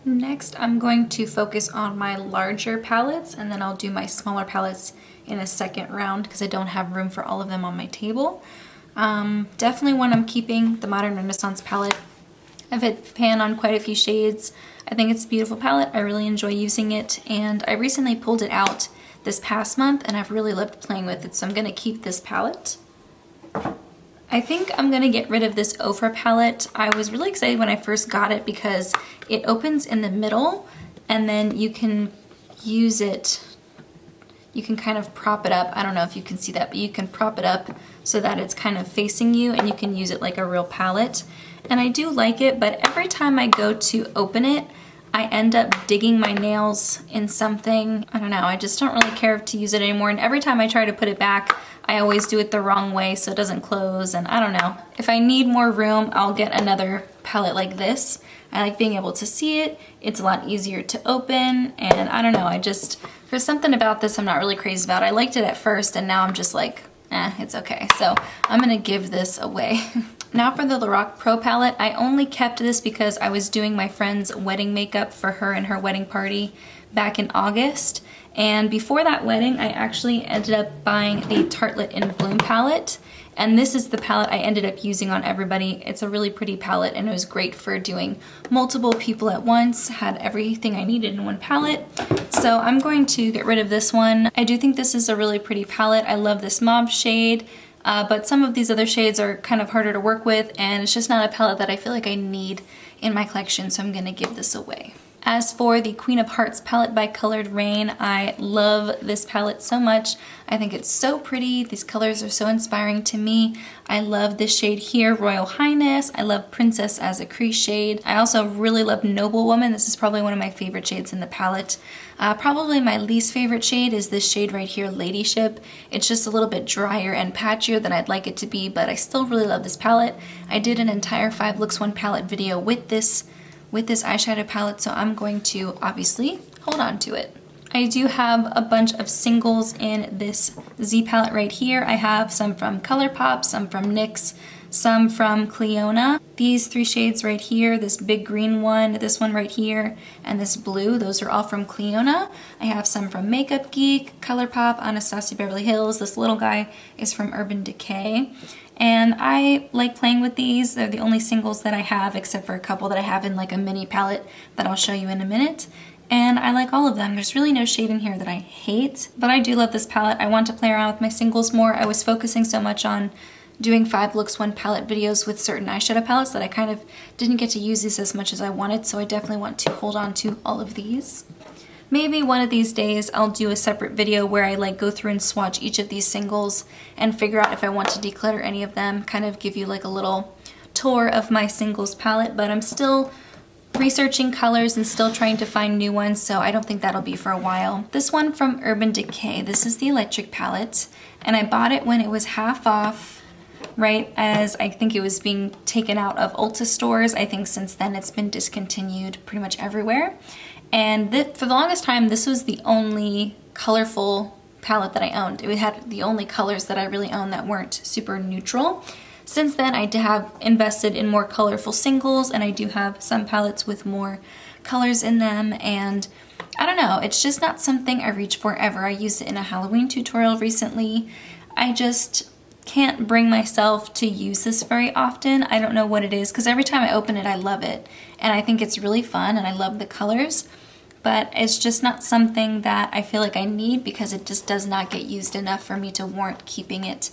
Next, I'm going to focus on my larger palettes, and then I'll do my smaller palettes in a second round because I don't have room for all of them on my table. Definitely one I'm keeping, the Modern Renaissance palette. I've hit pan on quite a few shades. I think it's a beautiful palette. I really enjoy using it, and I recently pulled it out this past month, and I've really loved playing with it, so I'm going to keep this palette. I think I'm gonna get rid of this Ofra palette. I was really excited when I first got it because it opens in the middle and then you can use it, you can kind of prop it up. I don't know if you can see that, but you can prop it up so that it's kind of facing you and you can use it like a real palette. And I do like it, but every time I go to open it, I end up digging my nails in something. I don't know, I just don't really care to use it anymore. And every time I try to put it back, I always do it the wrong way so it doesn't close, and I don't know. If I need more room, I'll get another palette like this. I like being able to see it. It's a lot easier to open, and I don't know, there's something about this I'm not really crazy about. I liked it at first, and now I'm just like, it's okay. So I'm gonna give this away. Now for the Lorac Pro palette, I only kept this because I was doing my friend's wedding makeup for her and her wedding party back in August. And before that wedding, I actually ended up buying the Tartelette in Bloom palette. And this is the palette I ended up using on everybody. It's a really pretty palette and it was great for doing multiple people at once. Had everything I needed in one palette. So I'm going to get rid of this one. I do think this is a really pretty palette. I love this mauve shade. But some of these other shades are kind of harder to work with, and it's just not a palette that I feel like I need in my collection, so I'm gonna give this away. As for the Queen of Hearts palette by Colored Rain, I love this palette so much. I think it's so pretty. These colors are so inspiring to me. I love this shade here, Royal Highness. I love Princess as a crease shade. I also really love Noblewoman. This is probably one of my favorite shades in the palette. Probably my least favorite shade is this shade right here, Ladyship. It's just a little bit drier and patchier than I'd like it to be, but I still really love this palette. I did an entire 5 looks 1 palette video with this eyeshadow palette, so I'm going to obviously hold on to it. I do have a bunch of singles in this Z palette right here. I have some from ColourPop, some from NYX, some from Clionadh. These 3 shades right here, this big green one, this one right here, and this blue, those are all from Clionadh. I have some from Makeup Geek, ColourPop, Anastasia Beverly Hills. This little guy is from Urban Decay. And I like playing with these. They're the only singles that I have, except for a couple that I have in like a mini palette that I'll show you in a minute. And I like all of them. There's really no shade in here that I hate, but I do love this palette. I want to play around with my singles more. I was focusing so much on doing 5 looks 1 palette videos with certain eyeshadow palettes that I kind of didn't get to use these as much as I wanted, so I definitely want to hold on to all of these. Maybe one of these days I'll do a separate video where I like go through and swatch each of these singles and figure out if I want to declutter any of them, kind of give you like a little tour of my singles palette, but I'm still researching colors and still trying to find new ones, so I don't think that'll be for a while. This one from Urban Decay, this is the Electric palette, and I bought it when it was half off, right as I think it was being taken out of Ulta stores. I think since then it's been discontinued pretty much everywhere. And for the longest time, this was the only colorful palette that I owned. It had the only colors that I really owned that weren't super neutral. Since then, I have invested in more colorful singles, and I do have some palettes with more colors in them, and I don't know, it's just not something I reach for ever. I used it in a Halloween tutorial recently. I just can't bring myself to use this very often. I don't know what it is, because every time I open it, I love it. And I think it's really fun, and I love the colors. But it's just not something that I feel like I need because it just does not get used enough for me to warrant keeping it.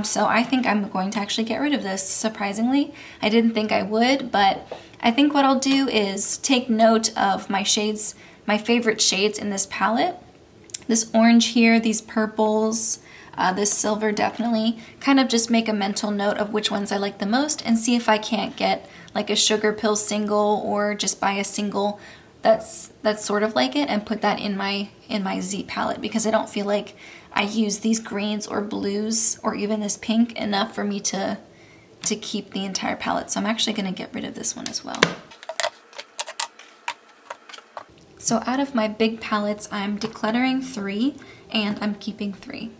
So I think I'm going to actually get rid of this, surprisingly. I didn't think I would, but I think what I'll do is take note of my shades, my favorite shades in this palette. This orange here, these purples, this silver definitely. Kind of just make a mental note of which ones I like the most and see if I can't get like a Sugar Pill single or just buy a single that's sort of like it and put that in my Z palette, because I don't feel like I use these greens or blues or even this pink enough for me to keep the entire palette. So I'm actually going to get rid of this one as well. So out of my big palettes, I'm decluttering 3 and I'm keeping 3.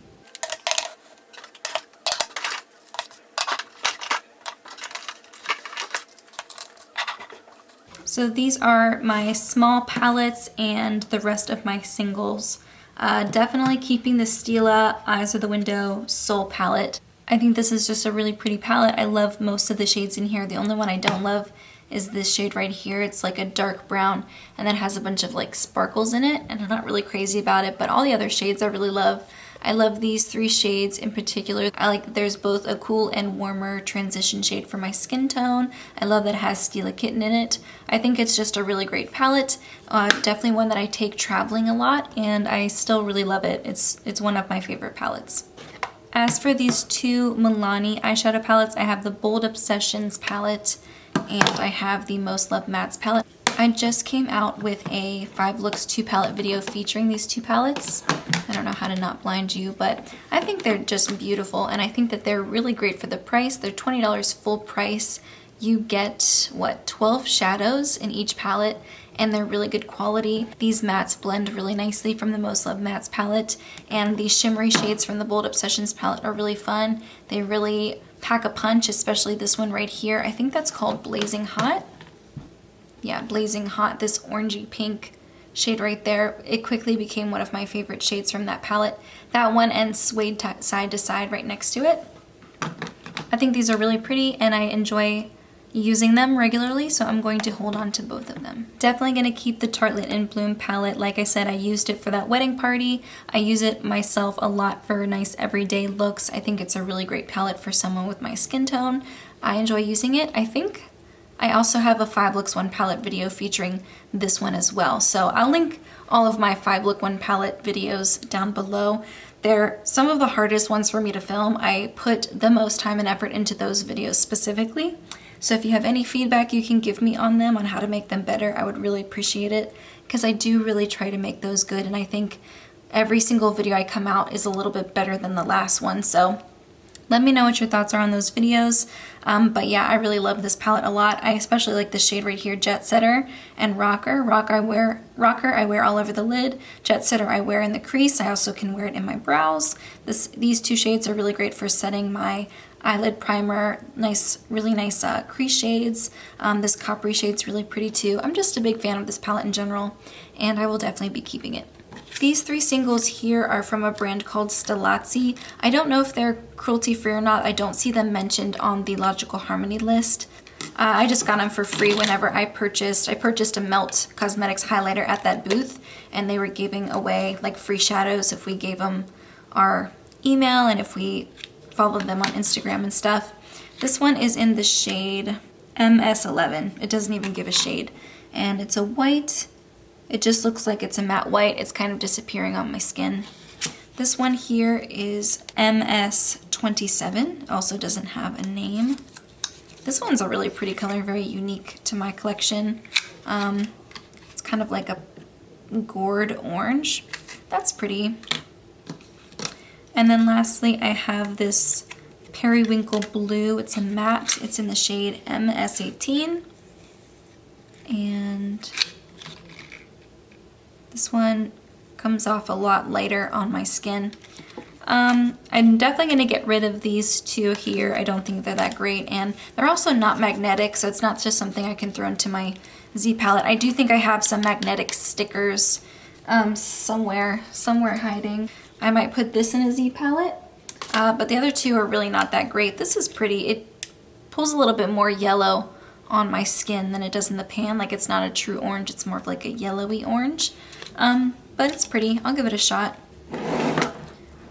So these are my small palettes and the rest of my singles. Definitely keeping the Stila Eyes of the Window Soul palette. I think this is just a really pretty palette. I love most of the shades in here. The only one I don't love is this shade right here. It's like a dark brown and then has a bunch of like sparkles in it, and I'm not really crazy about it, but all the other shades I really love. I love these 3 shades in particular. I like there's both a cool and warmer transition shade for my skin tone. I love that it has Stila Kitten in it. I think it's just a really great palette. Definitely one that I take traveling a lot, and I still really love it. It's one of my favorite palettes. As for these 2 Milani eyeshadow palettes, I have the Bold Obsessions palette and I have the Most Loved Mattes palette. I just came out with a 5 looks 2 palette video featuring these 2 palettes. I don't know how to not blind you, but I think they're just beautiful, and I think that they're really great for the price. They're $20 full price. You get, what, 12 shadows in each palette, and they're really good quality. These mattes blend really nicely from the Most Loved Mattes palette, and these shimmery shades from the Bold Obsessions palette are really fun. They really pack a punch, especially this one right here. I think that's called Blazing Hot. Yeah, Blazing Hot, this orangey pink shade right there. It quickly became one of my favorite shades from that palette. That one and Suede side to side right next to it. I think these are really pretty and I enjoy using them regularly, so I'm going to hold on to both of them. Definitely going to keep the Tartelette in Bloom palette. Like I said, I used it for that wedding party. I use it myself a lot for nice everyday looks. I think it's a really great palette for someone with my skin tone. I enjoy using it. I think I also have a 5 looks 1 palette video featuring this one as well. So I'll link all of my 5 look 1 palette videos down below. They're some of the hardest ones for me to film. I put the most time and effort into those videos specifically. So if you have any feedback you can give me on them, on how to make them better, I would really appreciate it, because I do really try to make those good, and I think every single video I come out is a little bit better than the last one. So let me know what your thoughts are on those videos. But yeah, I really love this palette a lot. I especially like this shade right here, Jet Setter and Rocker. Rocker I wear all over the lid. Jet Setter I wear in the crease. I also can wear it in my brows. These 2 shades are really great for setting my eyelid primer. Really nice crease shades. This coppery shade's really pretty too. I'm just a big fan of this palette in general, and I will definitely be keeping it. These 3 singles here are from a brand called Stilazzi. I don't know if they're cruelty-free or not. I don't see them mentioned on the Logical Harmony list. I just got them for free whenever I purchased a Melt Cosmetics highlighter at that booth, and they were giving away like free shadows if we gave them our email and if we followed them on Instagram and stuff. This one is in the shade MS11. It doesn't even give a shade, and it's a white. It just looks like it's a matte white. It's kind of disappearing on my skin. This one here is MS27. Also doesn't have a name. This one's a really pretty color, very unique to my collection. It's kind of like a gourd orange. That's pretty. And then lastly, I have this Periwinkle Blue. It's a matte. It's in the shade MS18. And this one comes off a lot lighter on my skin. I'm definitely going to get rid of these 2 here. I don't think they're that great, and they're also not magnetic, so it's not just something I can throw into my Z palette. I do think I have some magnetic stickers somewhere hiding. I might put this in a Z palette, but the other 2 are really not that great. This is pretty. It pulls a little bit more yellow on my skin than it does in the pan. Like, it's not a true orange, it's more of like a yellowy orange. But it's pretty. I'll give it a shot.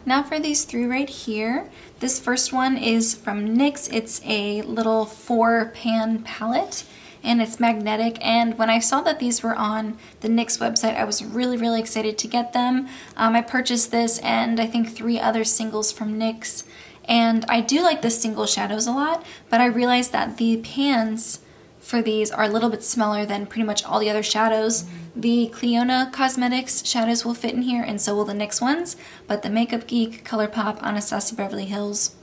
Now for these 3 right here. This first one is from NYX. It's a little 4-pan palette, and it's magnetic. And when I saw that these were on the NYX website, I was really excited to get them. I purchased this and I think 3 other singles from NYX. And I do like the single shadows a lot, but I realized that the pans for these are a little bit smaller than pretty much all the other shadows. The Clionadh Cosmetics shadows will fit in here, and so will the NYX ones, but the Makeup Geek, ColourPop, Anastasia Beverly Hills,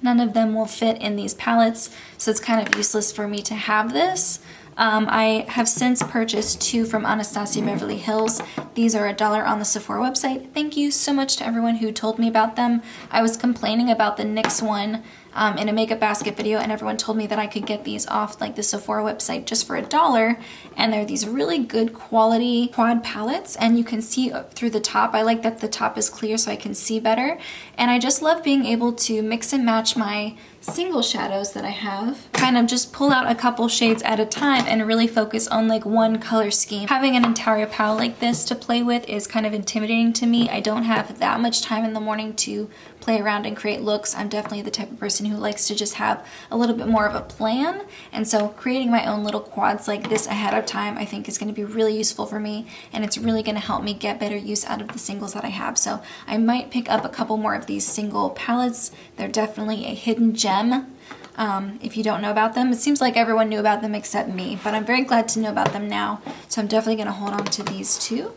none of them will fit in these palettes, so it's kind of useless for me to have this. I have since purchased 2 from Anastasia Beverly Hills. These are $1 on the Sephora website. Thank you so much to everyone who told me about them. I was complaining about the NYX one in a makeup basket video, and everyone told me that I could get these off like the Sephora website just for $1, and they're these really good quality quad palettes, and you can see through the top. I like that the top is clear so I can see better, and I just love being able to mix and match my single shadows that I have, kind of just pull out a couple shades at a time and really focus on like one color scheme. Having an entire palette like this to play with is kind of intimidating to me. I don't have that much time in the morning to play around and create looks. I'm definitely the type of person who likes to just have a little bit more of a plan, and so creating my own little quads like this ahead of time I think is going to be really useful for me, and it's really going to help me get better use out of the singles that I have. So I might pick up a couple more of these single palettes. They're definitely a hidden gem. If you don't know about them. It seems like everyone knew about them except me, but I'm very glad to know about them now, so I'm definitely going to hold on to these two.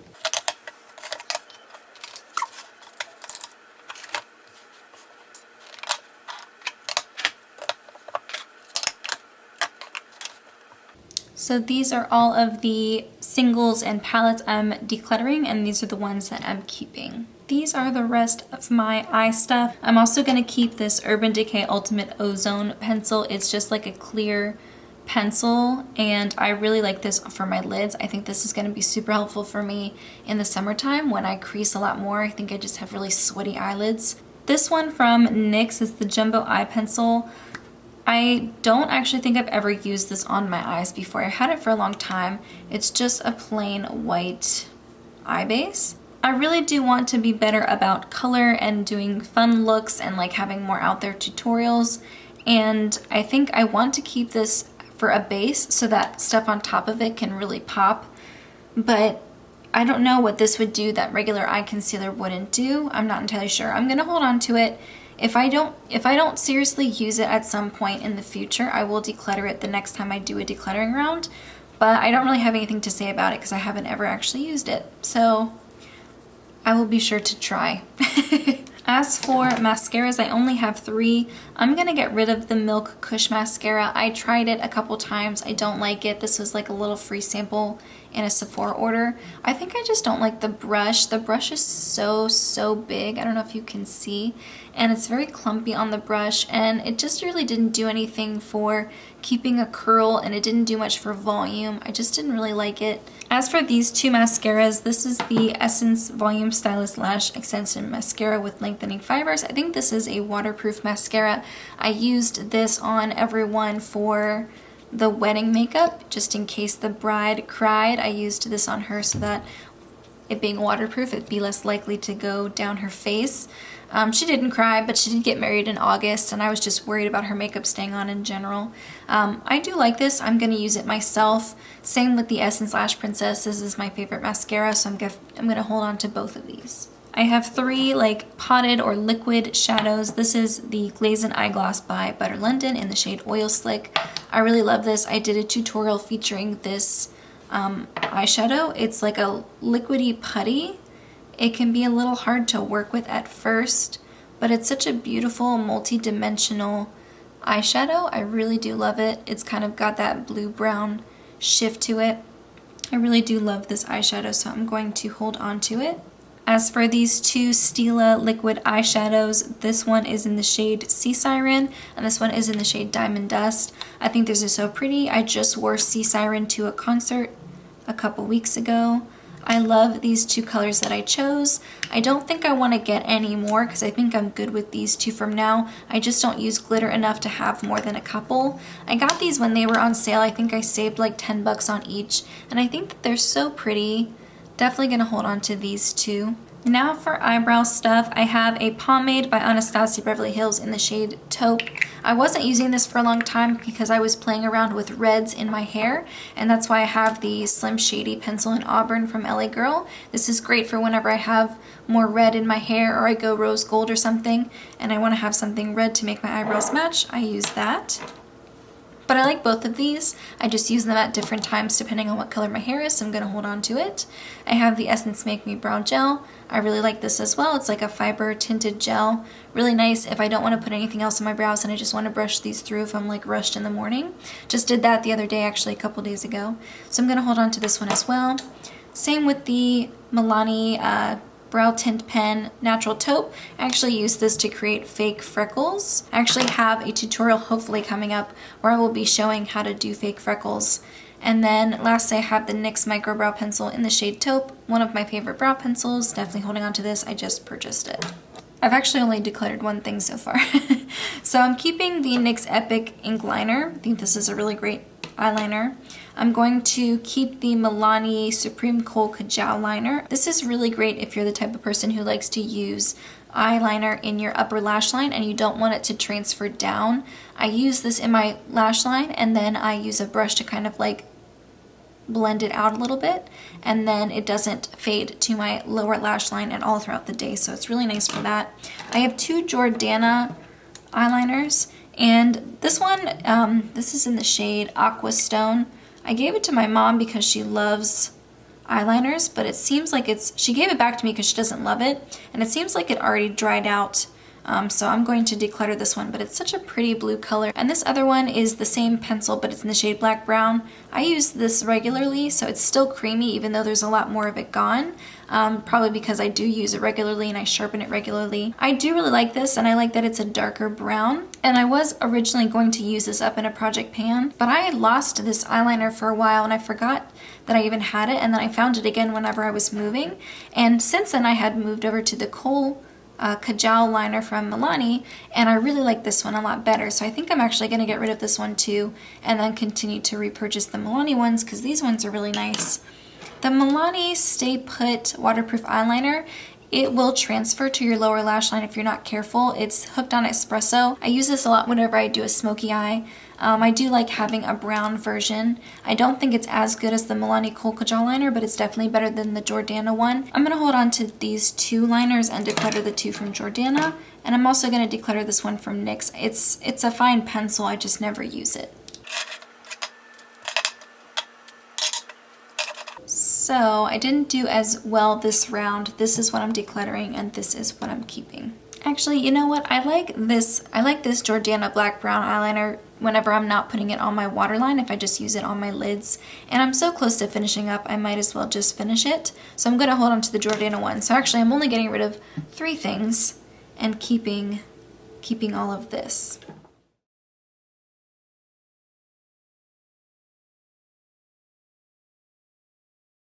So these are all of the singles and palettes I'm decluttering, and these are the ones that I'm keeping. These are the rest of my eye stuff. I'm also going to keep this Urban Decay Ultimate Ozone pencil. It's just like a clear pencil, and I really like this for my lids. I think this is going to be super helpful for me in the summertime when I crease a lot more. I think I just have really sweaty eyelids. This one from NYX is the Jumbo Eye Pencil. I don't actually think I've ever used this on my eyes before. I've had it for a long time. It's just a plain white eye base. I really do want to be better about color and doing fun looks and like having more out there tutorials, and I think I want to keep this for a base so that stuff on top of it can really pop, but I don't know what this would do that regular eye concealer wouldn't do. I'm not entirely sure. I'm gonna hold on to it. If I don't seriously use it at some point in the future, I will declutter it the next time I do a decluttering round, but I don't really have anything to say about it because I haven't ever actually used it. So I will be sure to try. As for mascaras, I only have 3. I'm gonna get rid of the Milk Kush mascara. I tried it a couple times. I don't like it. This was like a little free sample in a Sephora order. I think I just don't like the brush. The brush is so big. I don't know if you can see. And it's very clumpy on the brush, and it just really didn't do anything for keeping a curl, and it didn't do much for volume. I just didn't really like it. As for these 2 mascaras, this is the Essence Volume Stylist Lash Extension Mascara with Lengthening Fibers. I think this is a waterproof mascara. I used this on everyone for the wedding makeup, just in case the bride cried. I used this on her so that it being waterproof, it'd be less likely to go down her face. She didn't cry, but she did get married in August, and I was just worried about her makeup staying on in general. I do like this. I'm going to use it myself. Same with the Essence Lash Princess. This is my favorite mascara, so I'm going to hold on to both of these. I have 3 like potted or liquid shadows. This is the Glaze and Eye Gloss by Butter London in the shade Oil Slick. I really love this. I did a tutorial featuring this eyeshadow. It's like a liquidy putty. It can be a little hard to work with at first, but it's such a beautiful multi-dimensional eyeshadow. I really do love it. It's kind of got that blue-brown shift to it. I really do love this eyeshadow, so I'm going to hold on to it. As for these 2 Stila liquid eyeshadows, this one is in the shade Sea Siren, and this one is in the shade Diamond Dust. I think these are so pretty. I just wore Sea Siren to a concert a couple weeks ago. I love these 2 colors that I chose. I don't think I want to get any more because I think I'm good with these 2 from now. I just don't use glitter enough to have more than a couple. I got these when they were on sale. I think I saved like 10 bucks on each, and I think that they're so pretty. Definitely gonna hold on to these 2. Now for eyebrow stuff, I have a pomade by Anastasia Beverly Hills in the shade Taupe. I wasn't using this for a long time because I was playing around with reds in my hair, and that's why I have the Slim Shady Pencil in Auburn from LA Girl. This is great for whenever I have more red in my hair or I go rose gold or something and I want to have something red to make my eyebrows match. I use that. But I like both of these. I just use them at different times depending on what color my hair is, so I'm going to hold on to it. I have the Essence Make Me Brow Gel. I really like this as well. It's like a fiber tinted gel. Really nice if I don't want to put anything else on my brows and I just want to brush these through if I'm like rushed in the morning. Just did that the other day, actually a couple days ago. So I'm going to hold on to this one as well. Same with the Milani brow tint pen, natural taupe. I actually use this to create fake freckles. I actually have a tutorial hopefully coming up where I will be showing how to do fake freckles. And then lastly, I have the NYX Micro Brow Pencil in the shade Taupe, one of my favorite brow pencils. Definitely holding on to this, I just purchased it. I've actually only decluttered one thing so far. So I'm keeping the NYX Epic Ink Liner. I think this is a really great eyeliner. I'm going to keep the Milani Supreme Kohl Kajal Liner. This is really great if you're the type of person who likes to use eyeliner in your upper lash line and you don't want it to transfer down. I use this in my lash line and then I use a brush to kind of like blend it out a little bit, and then it doesn't fade to my lower lash line at all throughout the day, so it's really nice for that. I have two Jordana eyeliners, and this one, this is in the shade Aqua Stone. I gave it to my mom because she loves eyeliners, but it seems like she gave it back to me because she doesn't love it, and it seems like it already dried out. So I'm going to declutter this one, but it's such a pretty blue color. And this other one is the same pencil, but it's in the shade Black Brown. I use this regularly, so it's still creamy even though there's a lot more of it gone. Probably because I do use it regularly and I sharpen it regularly. I do really like this, and I like that it's a darker brown. And I was originally going to use this up in a project pan, but I had lost this eyeliner for a while and I forgot that I even had it, and then I found it again whenever I was moving. And since then I had moved over to the Kohl Kajal liner from Milani, and I really like this one a lot better, so I think I'm actually going to get rid of this one too and then continue to repurchase the Milani ones because these ones are really nice. The Milani Stay Put waterproof eyeliner, it will transfer to your lower lash line if you're not careful. It's hooked on espresso. I use this a lot whenever I do a smoky eye. I do like having a brown version. I don't think it's as good as the Milani Kohl Kajal liner, but it's definitely better than the Jordana one. I'm going to hold on to these two liners and declutter the two from Jordana, and I'm also going to declutter this one from NYX. It's a fine pencil, I just never use it. So I didn't do as well this round. This is what I'm decluttering and this is what I'm keeping. Actually, you know what? I like this Jordana Black Brown eyeliner whenever I'm not putting it on my waterline, if I just use it on my lids. And I'm so close to finishing up, I might as well just finish it. So I'm gonna hold on to the Jordana one. So actually I'm only getting rid of 3 things and keeping all of this.